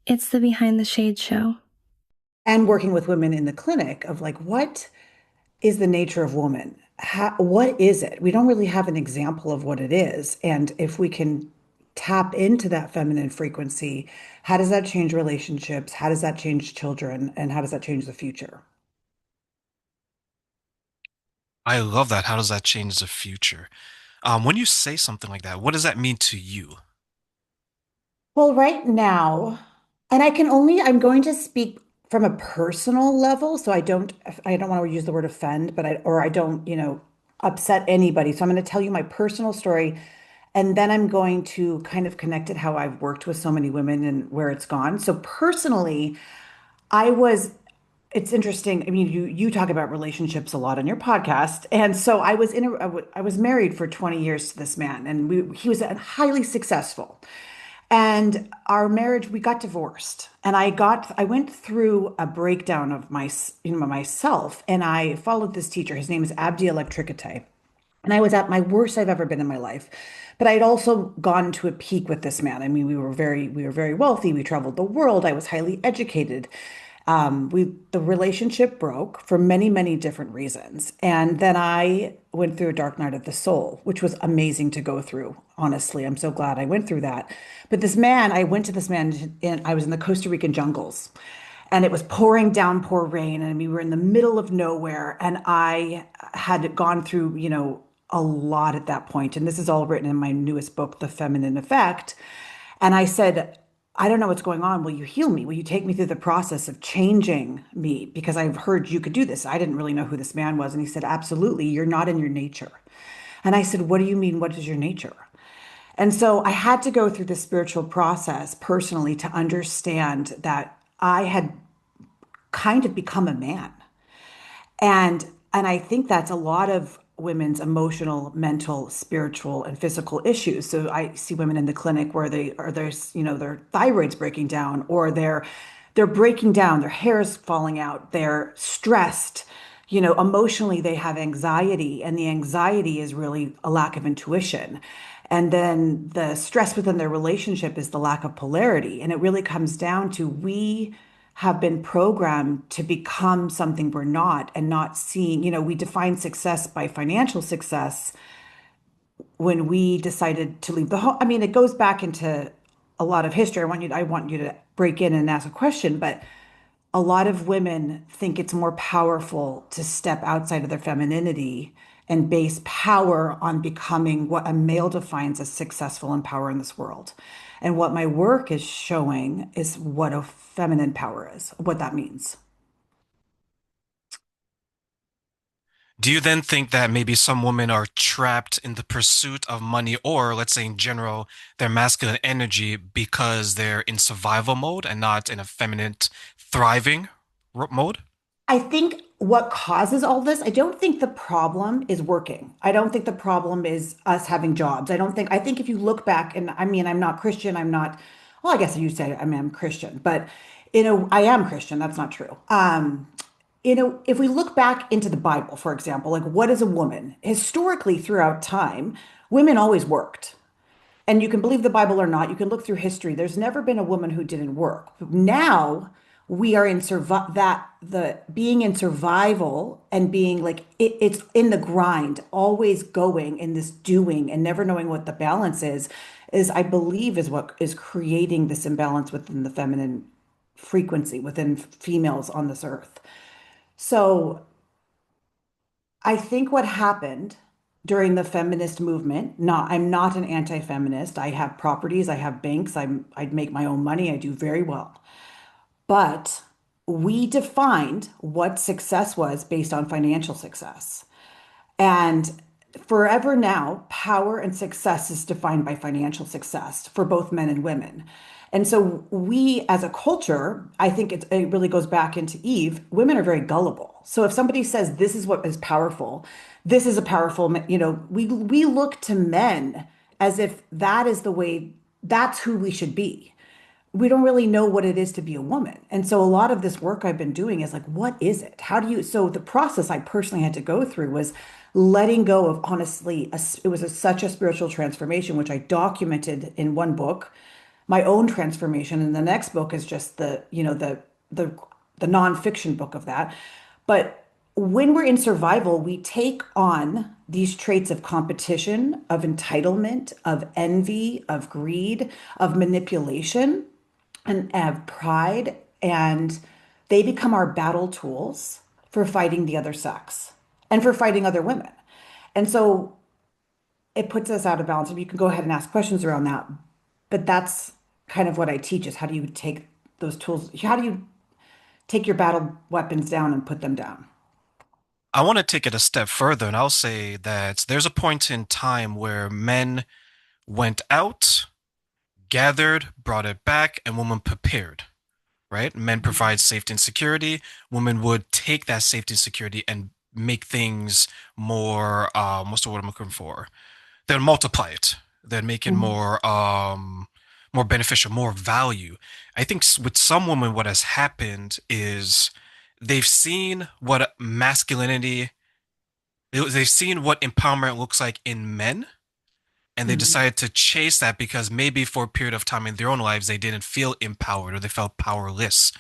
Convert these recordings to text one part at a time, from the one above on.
It's the Behind the Shade show. And working with women in the clinic of like, what is the nature of woman? What is it? We don't really have an example of what it is. And if we can tap into that feminine frequency, how does that change relationships? How does that change children? And how does that change the future? I love that. How does that change the future? When you say something like that, what does that mean to you? Well, right now, and I'm going to speak from a personal level, so I don't want to use the word offend, or I don't, upset anybody. So I'm going to tell you my personal story, and then I'm going to kind of connect it how I've worked with so many women and where it's gone. So personally, I was, it's interesting. I mean, you talk about relationships a lot on your podcast, and so I was married for 20 years to this man, and he was highly successful. And our marriage, we got divorced. And I went through a breakdown of myself, and I followed this teacher. His name is Abdi Electricite. And I was at my worst I've ever been in my life. But I'd also gone to a peak with this man. I mean, we were very wealthy. We traveled the world. I was highly educated. The relationship broke for many, many different reasons. And then I went through a dark night of the soul, which was amazing to go through. Honestly, I'm so glad I went through that. But I went to this man, and I was in the Costa Rican jungles, and it was pouring downpour rain, and we were in the middle of nowhere, and I had gone through, a lot at that point. And this is all written in my newest book, The Feminine Effect. And I said, I don't know what's going on. Will you heal me? Will you take me through the process of changing me? Because I've heard you could do this. I didn't really know who this man was. And he said, absolutely. You're not in your nature. And I said, what do you mean? What is your nature? And so I had to go through the spiritual process personally to understand that I had kind of become a man. And I think that's a lot of women's emotional, mental, spiritual, and physical issues. So I see women in the clinic where their thyroid's breaking down, or they're breaking down, their hair's falling out, they're stressed. Emotionally they have anxiety, and the anxiety is really a lack of intuition. And then the stress within their relationship is the lack of polarity. And it really comes down to we have been programmed to become something we're not, and not seeing, we define success by financial success when we decided to leave the home. I mean, it goes back into a lot of history. I want you to break in and ask a question, but a lot of women think it's more powerful to step outside of their femininity and base power on becoming what a male defines as successful and power in this world. And what my work is showing is what a feminine power is, what that means. Do you then think that maybe some women are trapped in the pursuit of money, or let's say in general, their masculine energy because they're in survival mode and not in a feminine, thriving mode? I think what causes all this, I don't think the problem is working. I don't think the problem is us having jobs. I think if you look back, and I mean, I'm not Christian, well, I guess you say I'm Christian, but I am Christian. That's not true. If we look back into the Bible, for example, like what is a woman? Historically, throughout time, women always worked. And you can believe the Bible or not, you can look through history. There's never been a woman who didn't work. Now we are in the being in survival and being like it's in the grind, always going in this doing and never knowing what the balance is I believe is what is creating this imbalance within the feminine frequency within females on this earth. So I think what happened during the feminist movement, I'm not an anti-feminist. I have properties, I have banks, I'd make my own money, I do very well. But we defined what success was based on financial success. And forever now, power and success is defined by financial success for both men and women. And so we as a culture, I think it really goes back into Eve. Women are very gullible. So if somebody says this is what is powerful, this is a powerful, we look to men as if that is the way, that's who we should be. We don't really know what it is to be a woman. And so a lot of this work I've been doing is like, what is it? So the process I personally had to go through was letting go of, honestly, it was such a spiritual transformation, which I documented in one book. my own transformation. And the next book is just the the nonfiction book of that. But when we're in survival, we take on these traits of competition, of entitlement, of envy, of greed, of manipulation, and of pride, and they become our battle tools for fighting the other sex and for fighting other women. And so it puts us out of balance. And you can go ahead and ask questions around that. But that's kind of what I teach is how do you take those tools, how do you take your battle weapons down and put them down? I want to take it a step further, and I'll say that there's a point in time where men went out, gathered, brought it back, and women prepared, right? Men provide safety and security. Women would take that safety and security and make things more, what's the word I'm looking for? They'd multiply it. They'd make it Mhm. more beneficial, more value. I think with some women, what has happened is they've seen what masculinity, they've seen what empowerment looks like in men, and they Mhm. decided to chase that because maybe for a period of time in their own lives they didn't feel empowered or they felt powerless.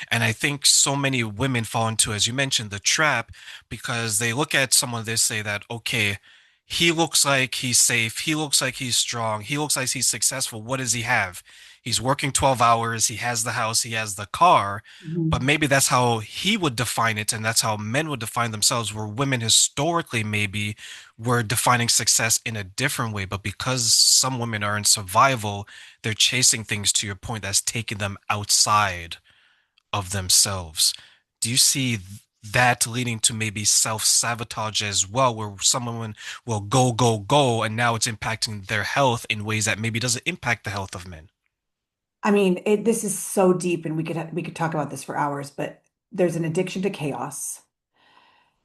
And I think so many women fall into, as you mentioned, the trap because they look at someone, they say that, okay, he looks like he's safe, he looks like he's strong, he looks like he's successful. What does he have? He's working 12 hours, he has the house, he has the car. But Mhm. maybe that's how he would define it, and that's how men would define themselves, where women historically maybe were defining success in a different way. But because some women are in survival, they're chasing things, to your point, that's taking them outside of themselves. Do you see that leading to maybe self-sabotage as well, where someone will go, go, go, and now it's impacting their health in ways that maybe doesn't impact the health of men? I mean, this is so deep and we could talk about this for hours, but there's an addiction to chaos.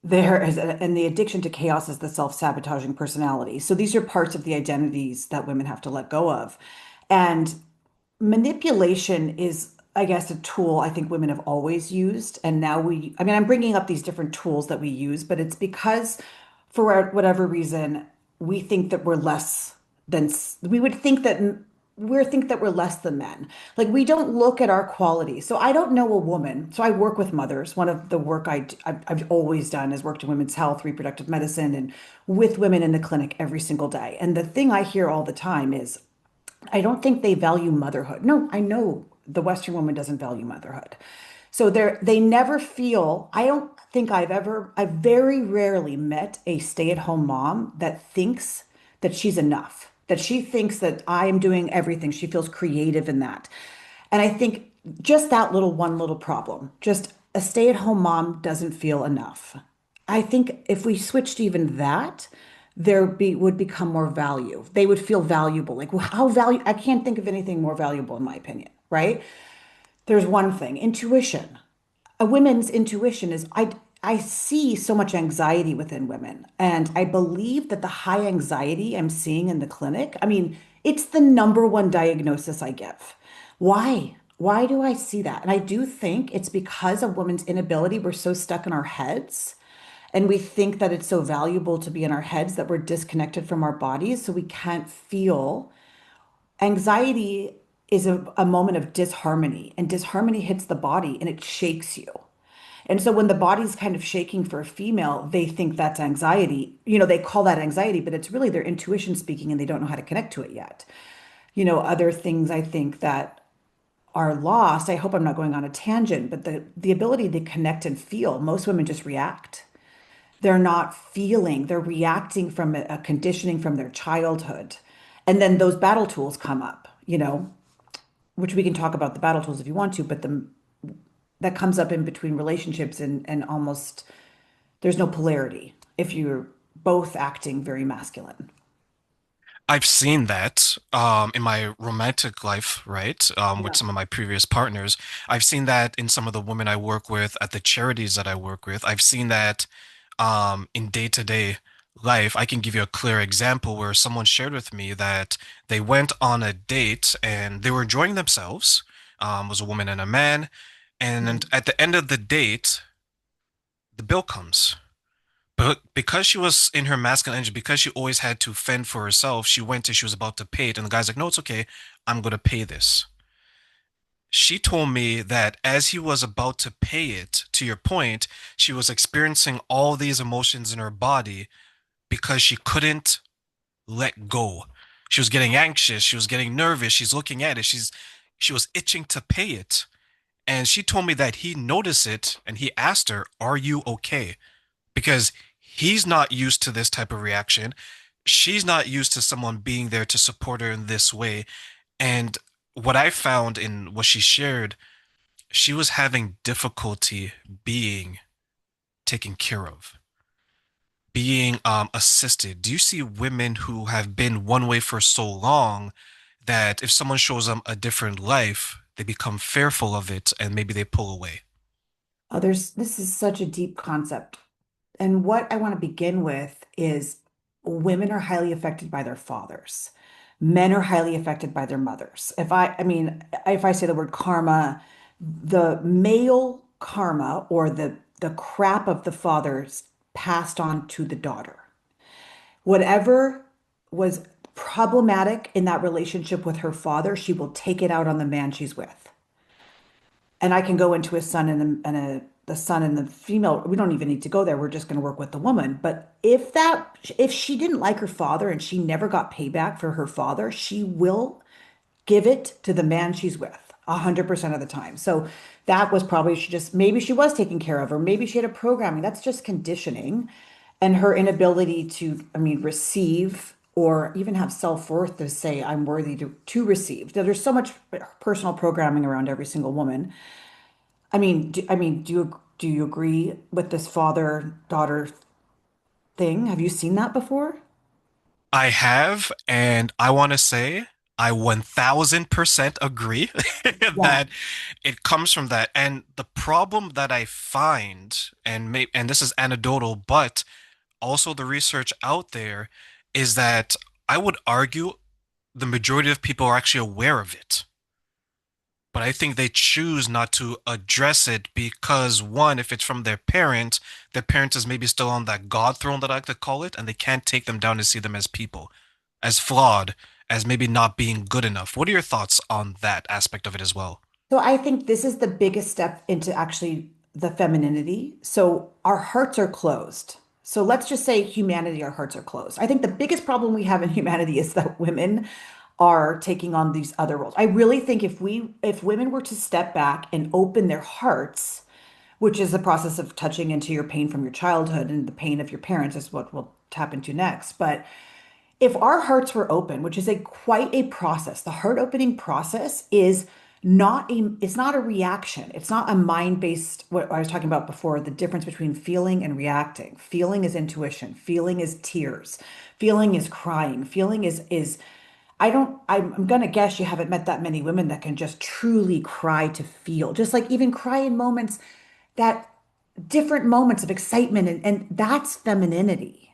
And the addiction to chaos is the self-sabotaging personality. So these are parts of the identities that women have to let go of. And manipulation is, I guess, a tool I think women have always used. And now I mean, I'm bringing up these different tools that we use, but it's because for whatever reason, we think that we're less than, we would think that we think that we're less than men. Like we don't look at our quality. So I don't know a woman. So I work with mothers. One of the work I've always done is worked in women's health, reproductive medicine, and with women in the clinic every single day. And the thing I hear all the time is, I don't think they value motherhood. No, I know the Western woman doesn't value motherhood. So they never feel, I don't think I've very rarely met a stay-at-home mom that thinks that she's enough, that she thinks that I am doing everything. She feels creative in that. And I think just that one little problem, just a stay-at-home mom doesn't feel enough. I think if we switched even that, would become more value. They would feel valuable. Like, well, how value, I can't think of anything more valuable in my opinion, right? There's one thing, intuition. A women's intuition is I see so much anxiety within women, and I believe that the high anxiety I'm seeing in the clinic, I mean, it's the number one diagnosis I give. Why? Why do I see that? And I do think it's because of women's inability. We're so stuck in our heads, and we think that it's so valuable to be in our heads that we're disconnected from our bodies, so we can't feel. Anxiety is a moment of disharmony, and disharmony hits the body and it shakes you. And so when the body's kind of shaking for a female, they think that's anxiety. You know, they call that anxiety, but it's really their intuition speaking and they don't know how to connect to it yet. You know, other things I think that are lost, I hope I'm not going on a tangent, but the ability to connect and feel, most women just react. They're not feeling, they're reacting from a conditioning from their childhood. And then those battle tools come up, you know, which we can talk about the battle tools if you want to, but that comes up in between relationships and almost there's no polarity if you're both acting very masculine. I've seen that in my romantic life, right? With Yeah. some of my previous partners. I've seen that in some of the women I work with at the charities that I work with. I've seen that in day-to-day life. I can give you a clear example where someone shared with me that they went on a date and they were enjoying themselves. Was a woman and a man. And Mhm. at the end of the date, the bill comes. But because she was in her masculine energy, because she always had to fend for herself, she went and she was about to pay it, and the guy's like, "No, it's okay. I'm gonna pay this." She told me that as he was about to pay it, to your point, she was experiencing all these emotions in her body because she couldn't let go. She was getting anxious, she was getting nervous, she's looking at it, she was itching to pay it. And she told me that he noticed it and he asked her, "Are you okay?" Because he's not used to this type of reaction. She's not used to someone being there to support her in this way. And what I found in what she shared, she was having difficulty being taken care of, being assisted. Do you see women who have been one way for so long that if someone shows them a different life, they become fearful of it and maybe they pull away? This is such a deep concept. And what I want to begin with is women are highly affected by their fathers. Men are highly affected by their mothers. I mean, if I say the word karma, the male karma or the crap of the fathers passed on to the daughter. Whatever was problematic in that relationship with her father, she will take it out on the man she's with. And I can go into a son the son and the female. We don't even need to go there. We're just going to work with the woman. But if she didn't like her father and she never got payback for her father, she will give it to the man she's with 100% of the time. So that was probably she just maybe she was taken care of, or maybe she had a programming. That's just conditioning and her inability to, I mean, receive or even have self-worth to say I'm worthy to receive. There's so much personal programming around every single woman. Do you agree with this father-daughter thing? Have you seen that before? I have, and I want to say I 1000% agree Yeah. that it comes from that. And the problem that I find, and this is anecdotal, but also the research out there, is that I would argue the majority of people are actually aware of it. But I think they choose not to address it because, one, if it's from their parent is maybe still on that God throne that I like to call it, and they can't take them down to see them as people, as flawed, as maybe not being good enough. What are your thoughts on that aspect of it as well? So I think this is the biggest step into actually the femininity. So our hearts are closed. So let's just say humanity, our hearts are closed. I think the biggest problem we have in humanity is that women are taking on these other roles. I really think if women were to step back and open their hearts, which is the process of touching into your pain from your childhood and the pain of your parents is what we'll tap into next. But if our hearts were open, which is a quite a process, the heart opening process is it's not a reaction. It's not a mind-based, what I was talking about before, the difference between feeling and reacting. Feeling is intuition, feeling is tears, feeling is crying, feeling is I'm gonna guess you haven't met that many women that can just truly cry to feel, just like even cry in moments that different moments of excitement and that's femininity.